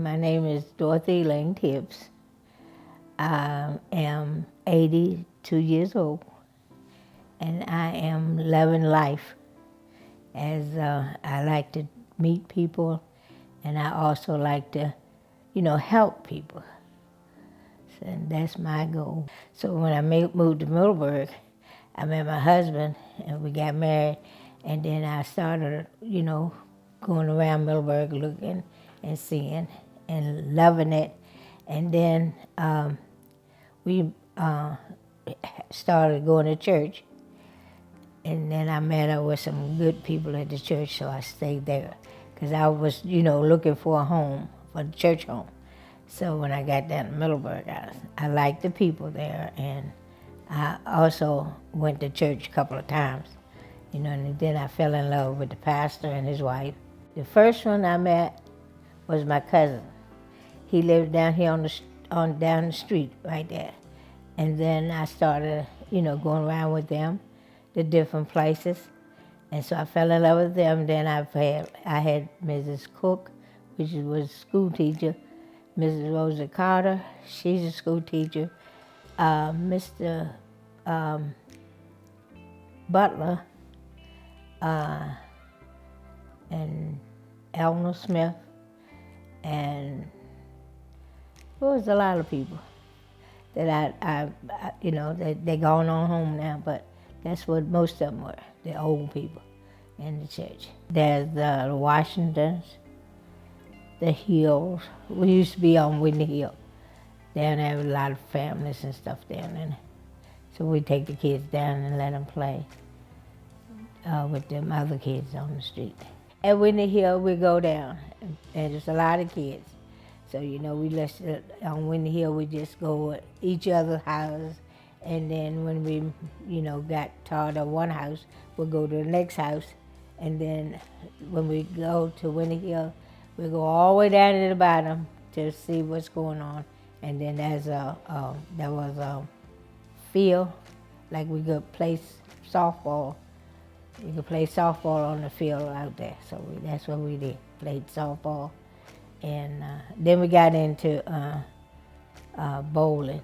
My name is Elaine Tibbs. I am 82 years old, and I am loving life as I like to meet people, and I also like to, help people. So that's my goal. So when I moved to Middleburg, I met my husband, and we got married, and then I started, going around Middleburg looking and seeing and loving it. And then we started going to church, and then I met up with some good people at the church, so I stayed there because I was, looking for a home, for the church home. So when I got down to Middleburg, I liked the people there, and I also went to church a couple of times, and then I fell in love with the pastor and his wife. The first one I met was my cousin. He lived down here down the street right there. And then I started, going around with them to different places. And so I fell in love with them. Then I had Mrs. Cook, which was a school teacher. Mrs. Rosa Carter, she's a school teacher. Mr. Butler, and Eleanor Smith, and there was a lot of people that they're going on home now, but that's what most of them were, the old people in the church. There's the Washingtons, the Hills. We used to be on Whitney Hill. Down there was a lot of families and stuff down there. So we take the kids down and let them play with them other kids on the street. At Whitney Hill, we go down, and there's a lot of kids. So, on Whitney Hill, we just go to each other's houses, and then when we, got tired of one house, we'll go to the next house, and then when we go to Whitney Hill, we go all the way down to the bottom to see what's going on, and then there was a field, like we could play softball. We could play softball on the field out there, so that's what we did, played softball. And then we got into bowling.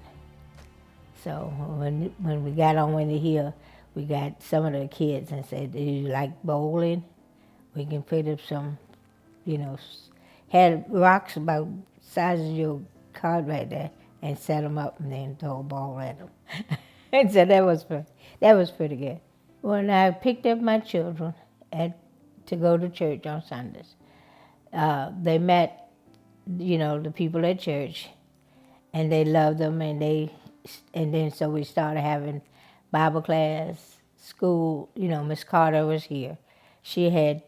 So when we got on Whitney Hill, we got some of the kids and said, "Do you like bowling? We can put up some, had rocks about the size of your card right there, and set them up and then throw a ball at them." And so that was pretty good. When I picked up my children to go to church on Sundays, they met, the people at church, and they loved them, and then so we started having Bible class, school. Miss Carter was here. She had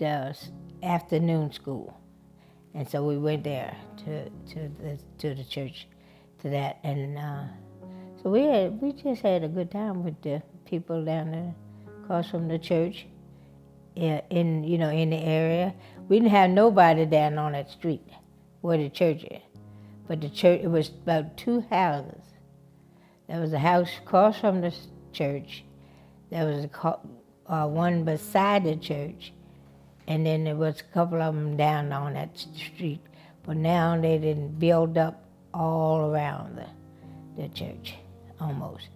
afternoon school, and so we went there to the church, to that, and so we just had a good time with the people down there across from the church. In the area, we didn't have nobody down on that street where the church is, but the church, it was about two houses. There was a house across from the church. There was one beside the church, and then there was a couple of them down on that street. But now they didn't build up all around the church, almost.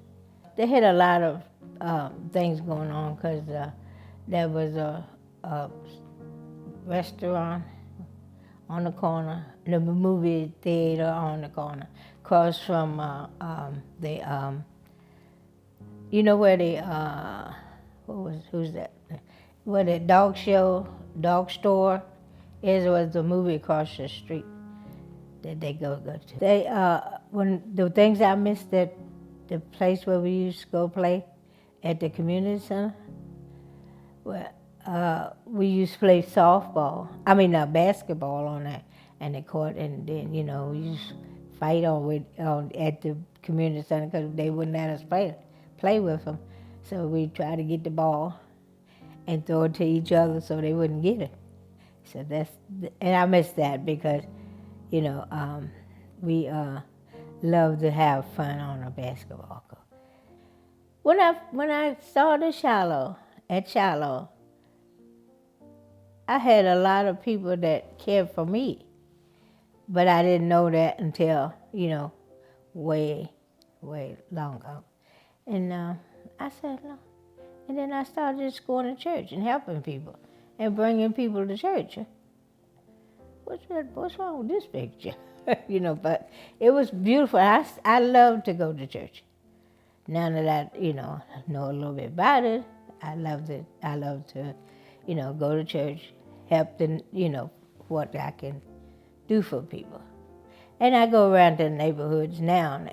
They had a lot of things going on because there was a restaurant on the corner, the movie theater on the corner, across from where the who's that? Where the dog store is, was the movie across the street that they go to. They when the things I missed at the place where we used to go play at the community center, we used to play basketball on the court, and then we used to fight at the community center because they wouldn't let us play with them. So we try to get the ball and throw it to each other so they wouldn't get it. So and I miss that because we love to have fun on a basketball court. When I started at Shiloh, I had a lot of people that cared for me. but I didn't know that until, way, way long ago. And I said, no. And then I started just going to church and helping people and bringing people to church. What's wrong with this picture? But it was beautiful. I love to go to church. Now that I, know a little bit about it, I love to, go to church, help them, what I can do for people. And I go around to the neighborhoods now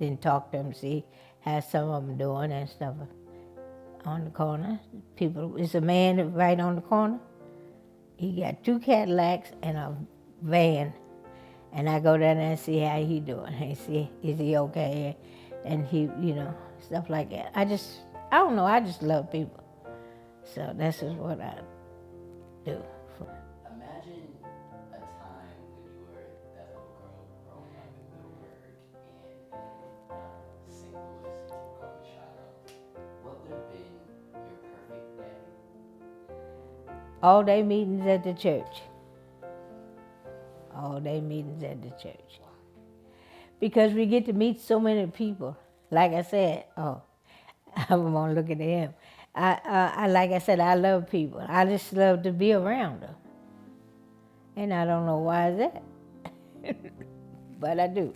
and talk to them, see how some of them doing and stuff. On the corner, it's a man right on the corner. He got 2 Cadillacs and a van. And I go down there and see how he doing. And see, is he okay? And he, stuff like that. I don't know, I just love people. So this is what I do. Imagine a time when you were that little girl growing up in Middleburg and St. Louis, if you call me Shiloh. What would have been your perfect day? All day meetings at the church. All day meetings at the church. Because we get to meet so many people. Like I said, I'm gonna look at him. Like I said, I love people. I just love to be around them. And I don't know why is that, but I do.